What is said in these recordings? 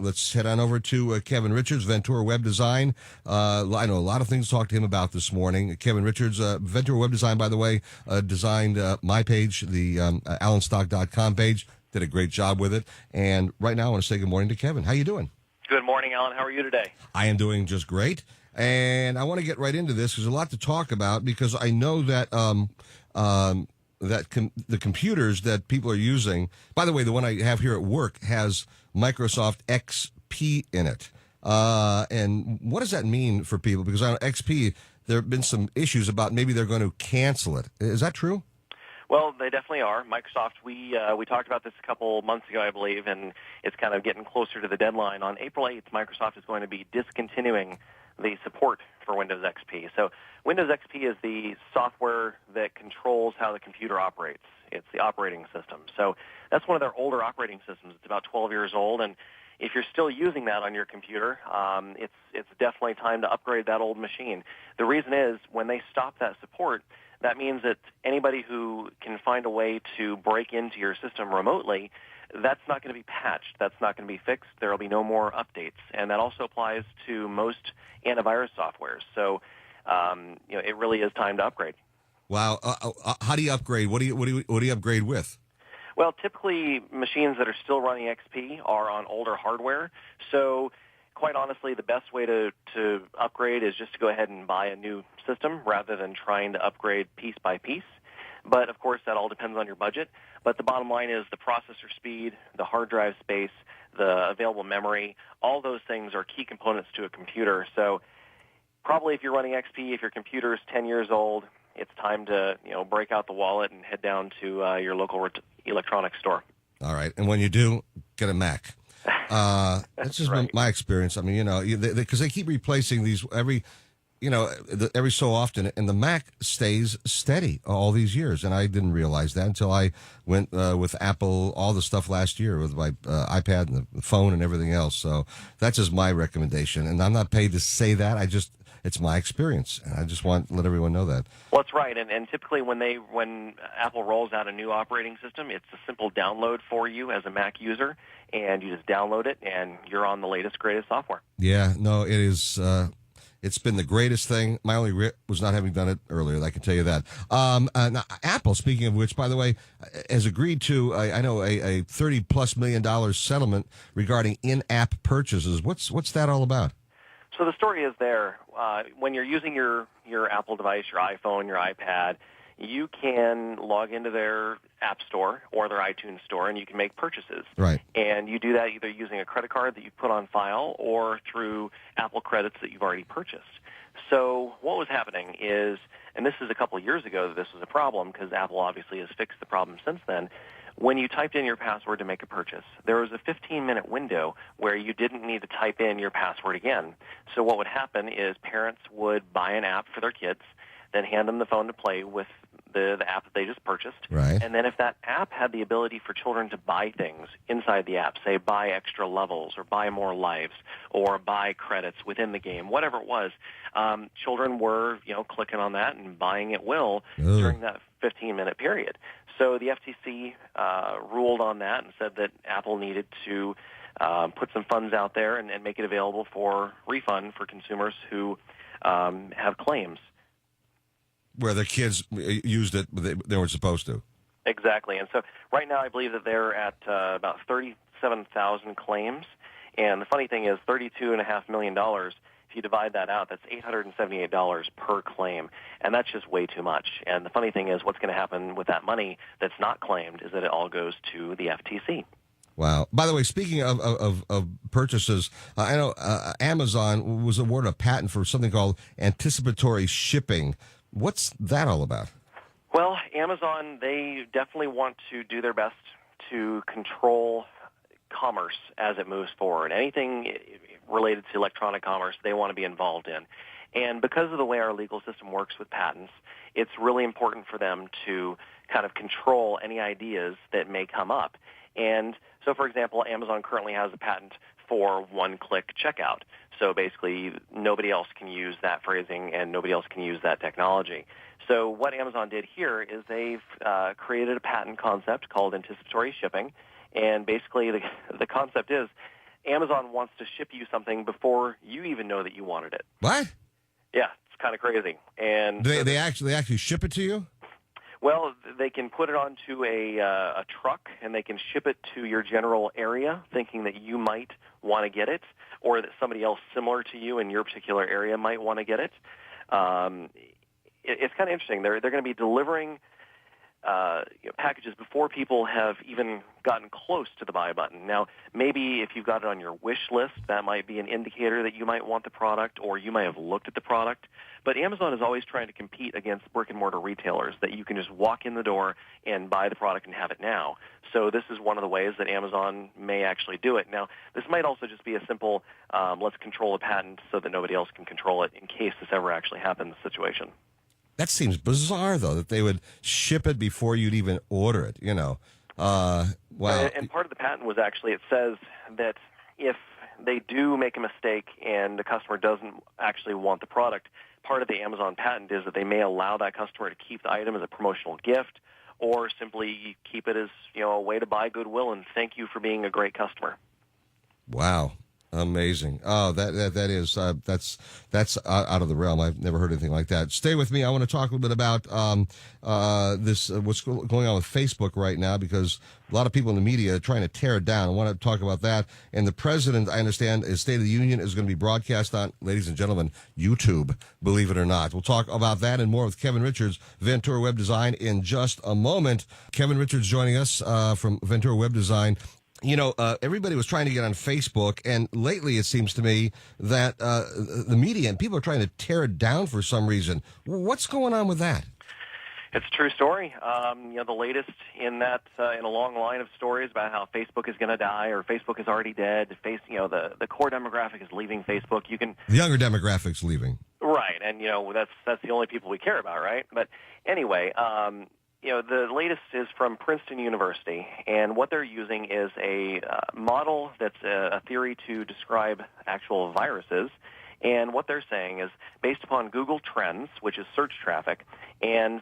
let's head on over to Kevin Richards, Ventura Web Design. I know a lot of things to talk to him about this morning. Kevin Richards, Ventura Web Design, by the way, designed my page, the allenstock.com page. Did a great job with it. And right now I want to say good morning to Kevin. How you doing? Good morning, Alan. How are you today? I am doing just great. And I want to get right into this. There's a lot to talk about because I know that the computers that people are using, by the way, the one I have here at work has Microsoft XP in it. And what does that mean for people? Because on XP, there have been some issues about maybe they're going to cancel it. Is that true? Well, they definitely are. Microsoft, we talked about this a couple months ago, I believe, and it's kind of getting closer to the deadline. On April 8th, Microsoft is going to be discontinuing the support for Windows XP. So Windows XP is the software that controls how the computer operates. It's the operating system. So that's one of their older operating systems. It's about 12 years old, and if you're still using that on your computer, it's definitely time to upgrade that old machine. The reason is when they stop that support, that means that anybody who can find a way to break into your system remotely, that's not going to be patched. That's not going to be fixed. There will be no more updates. And that also applies to most antivirus software. So, it really is time to upgrade. Wow. How do you upgrade? What do you upgrade with? Well, typically machines that are still running XP are on older hardware. So quite honestly, the best way to upgrade is just to go ahead and buy a new system rather than trying to upgrade piece by piece. But, of course, that all depends on your budget. But the bottom line is the processor speed, the hard drive space, the available memory, all those things are key components to a computer. So probably if you're running XP, if your computer is 10 years old, it's time to break out the wallet and head down to your local electronics store. All right. And when you do, get a Mac. That's just right. My experience. I mean, because they keep replacing these every so often, and the Mac stays steady all these years. And I didn't realize that until I went with Apple, all the stuff last year with my iPad and the phone and everything else. So that's just my recommendation. And I'm not paid to say that. It's my experience, and I just want to let everyone know that. Well, that's right, and typically when Apple rolls out a new operating system, it's a simple download for you as a Mac user, and you just download it, and you're on the latest, greatest software. Yeah, no, it is. It's been the greatest thing. My only regret was not having done it earlier. I can tell you that. Now, Apple, speaking of which, by the way, has agreed to I know a $30+ million settlement regarding in-app purchases. What's that all about? So the story is there. When you're using your Apple device, your iPhone, your iPad, you can log into their App Store or their iTunes Store, and you can make purchases. Right. And you do that either using a credit card that you put on file or through Apple credits that you've already purchased. So what was happening is, and this is a couple of years ago that this was a problem because Apple obviously has fixed the problem since then, when you typed in your password to make a purchase, there was a 15-minute window where you didn't need to type in your password again. So what would happen is parents would buy an app for their kids, then hand them the phone to play with the app that they just purchased. Right. And then if that app had the ability for children to buy things inside the app, say buy extra levels or buy more lives or buy credits within the game, whatever it was, children were, clicking on that and buying at will during that 15-minute period. So the FTC ruled on that and said that Apple needed to put some funds out there and make it available for refund for consumers who have claims. Where the kids used it, they weren't supposed to. Exactly. And so right now I believe that they're at about 37,000 claims. And the funny thing is $32.5 million, if you divide that out, that's $878 per claim. And that's just way too much. And the funny thing is what's going to happen with that money that's not claimed is that it all goes to the FTC. Wow. By the way, speaking of purchases, I know Amazon was awarded a patent for something called anticipatory shipping. What's that all about? Well, Amazon, they definitely want to do their best to control commerce as it moves forward. Anything related to electronic commerce, they want to be involved in. And because of the way our legal system works with patents, it's really important for them to kind of control any ideas that may come up. And so, for example, Amazon currently has a patent for one-click checkout. So basically, nobody else can use that phrasing and nobody else can use that technology. So what Amazon did here is they've created a patent concept called anticipatory shipping. And basically, the concept is Amazon wants to ship you something before you even know that you wanted it. What? Yeah, it's kind of crazy. And They actually ship it to you? well, they can put it onto a truck and they can ship it to your general area, thinking that you might want to get it, or that somebody else similar to you in your particular area might want to get it. It's kind of interesting. They're going to be delivering packages before people have even gotten close to the buy button. Now, maybe if you've got it on your wish list, that might be an indicator that you might want the product, or you might have looked at the product. But Amazon is always trying to compete against brick-and-mortar retailers, that you can just walk in the door and buy the product and have it now. So this is one of the ways that Amazon may actually do it. Now, this might also just be a simple, let's control a patent so that nobody else can control it in case this ever actually happens situation. That seems bizarre, though, that they would ship it before you'd even order it, Well, and part of the patent was actually, it says that if they do make a mistake and the customer doesn't actually want the product, part of the Amazon patent is that they may allow that customer to keep the item as a promotional gift, or simply keep it as a way to buy goodwill and thank you for being a great customer. wow. Amazing. Oh, that's out of the realm. I've never heard anything like that. Stay with me. I want to talk a little bit about this what's going on with Facebook right now, because a lot of people in the media are trying to tear it down. I want to talk about that. And the president, I understand, his State of the Union is going to be broadcast on, ladies and gentlemen, YouTube, believe it or not. We'll talk about that and more with Kevin Richards, Ventura Web Design, in just a moment. Kevin Richards joining us from Ventura Web Design. Everybody was trying to get on Facebook, and lately it seems to me that the media and people are trying to tear it down for some reason. What's going on with that? It's a true story. The latest in that in a long line of stories about how Facebook is going to die or Facebook is already dead. The core demographic is leaving Facebook. The younger demographics leaving. Right, and that's the only people we care about, right? But anyway. The latest is from Princeton University, and what they're using is a model that's a theory to describe actual viruses. And what they're saying is, based upon Google Trends, which is search traffic, and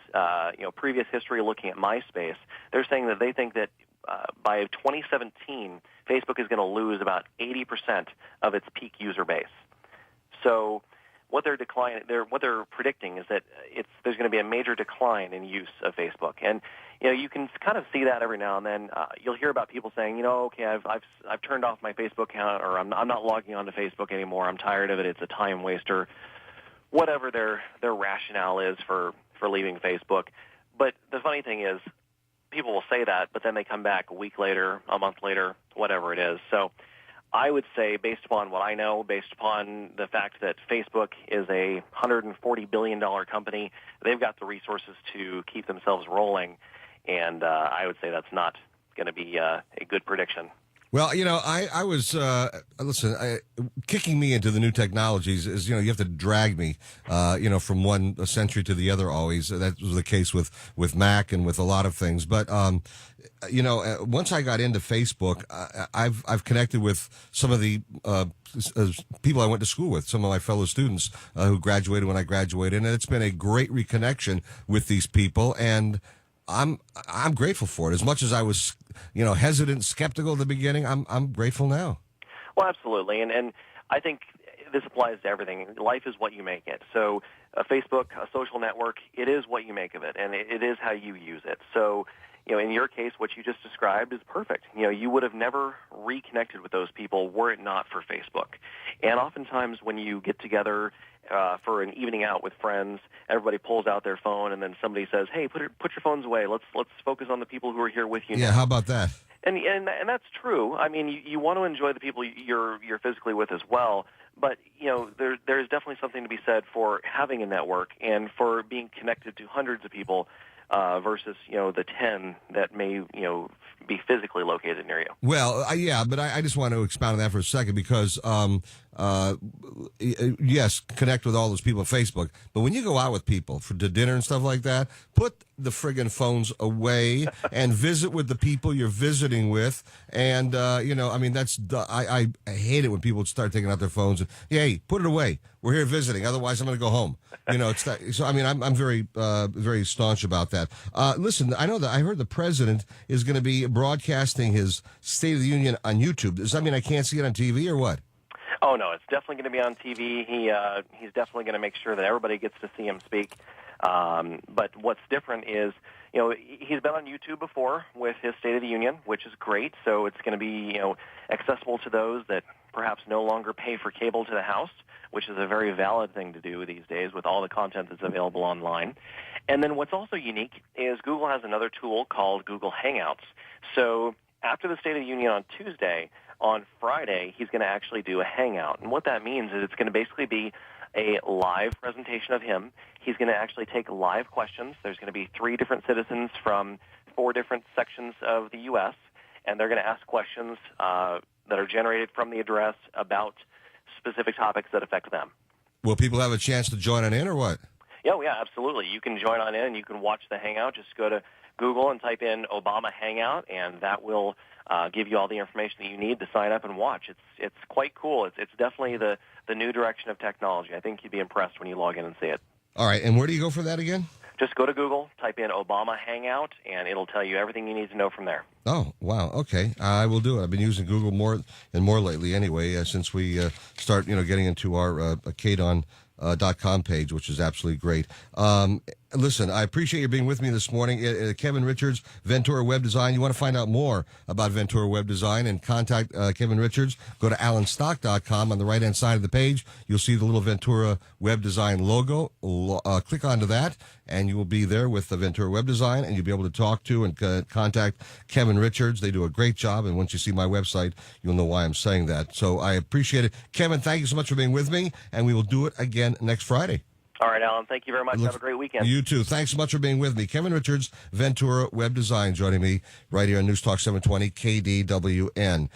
previous history looking at MySpace, they're saying that they think that by 2017, Facebook is going to lose about 80% of its peak user base. So what they're predicting is that there's going to be a major decline in use of Facebook, and you can kind of see that every now and then. You'll hear about people saying, okay, I've turned off my Facebook account, or I'm not logging on to Facebook anymore. I'm tired of it. It's a time waster. Whatever their rationale is for leaving Facebook. But the funny thing is, people will say that, but then they come back a week later, a month later, whatever it is. So I would say, based upon what I know, based upon the fact that Facebook is a $140 billion company, they've got the resources to keep themselves rolling, and I would say that's not going to be a good prediction. Well, I was, kicking me into the new technologies is, you have to drag me, from one century to the other always. That was the case with Mac and with a lot of things. But, once I got into Facebook, I've connected with some of the people I went to school with, some of my fellow students who graduated when I graduated, and it's been a great reconnection with these people, and I'm grateful for it. As much as I was, hesitant, skeptical at the beginning, I'm grateful now. Well, absolutely, and I think this applies to everything. Life is what you make it. So Facebook, a social network, it is what you make of it, and it is how you use it. So, in your case, what you just described is perfect. You would have never reconnected with those people were it not for Facebook. And oftentimes when you get together for an evening out with friends, everybody pulls out their phone, and then somebody says, "Hey, put your phones away. Let's focus on the people who are here with you." Yeah, now. How about that? And that's true. I mean, you want to enjoy the people you're physically with as well. But there's definitely something to be said for having a network and for being connected to hundreds of people versus the 10 that may be physically located near you. Well, yeah, but I just want to expound on that for a second because yes, connect with all those people on Facebook. But when you go out with people to dinner and stuff like that, put the friggin' phones away and visit with the people you're visiting with. And, I hate it when people start taking out their phones and, hey, put it away. We're here visiting. Otherwise, I'm going to go home. It's that. So, I'm very, very staunch about that. Listen, I know that I heard the president is going to be broadcasting his State of the Union on YouTube. Does that mean I can't see it on TV or what? Oh, no, it's definitely going to be on TV. He's definitely going to make sure that everybody gets to see him speak. But what's different is, he's been on YouTube before with his State of the Union, which is great. So it's going to be, accessible to those that perhaps no longer pay for cable to the house, which is a very valid thing to do these days with all the content that's available online. And then what's also unique is Google has another tool called Google Hangouts. So after the State of the Union on Tuesday, on Friday, he's going to actually do a hangout. And what that means is it's going to basically be a live presentation of him. He's going to actually take live questions. There's going to be 3 different citizens from 4 different sections of the U.S., and they're going to ask questions that are generated from the address about specific topics that affect them. Will people have a chance to join it in or what? Yeah, absolutely. You can join on in. You can watch the hangout. Just go to Google and type in Obama Hangout, and that will give you all the information that you need to sign up and watch. It's quite cool. It's definitely the new direction of technology. I think you'd be impressed when you log in and see it. All right, and where do you go for that again? Just go to Google, type in Obama Hangout, and it'll tell you everything you need to know from there. Oh, wow. Okay. I will do it. I've been using Google more and more lately anyway, since we start, getting into our KDON.com page, which is absolutely great. Listen, I appreciate you being with me this morning. Kevin Richards, Ventura Web Design. You want to find out more about Ventura Web Design and contact Kevin Richards, go to alanstock.com. On the right-hand side of the page, you'll see the little Ventura Web Design logo. Click onto that, and you will be there with the Ventura Web Design, and you'll be able to talk to and contact Kevin Richards. They do a great job, and once you see my website, you'll know why I'm saying that. So I appreciate it. Kevin, thank you so much for being with me, and we will do it again next Friday. All right, Alan. Thank you very much. Have a great weekend. You too. Thanks so much for being with me. Kevin Richards, Ventura Web Design, joining me right here on News Talk 720 KDWN.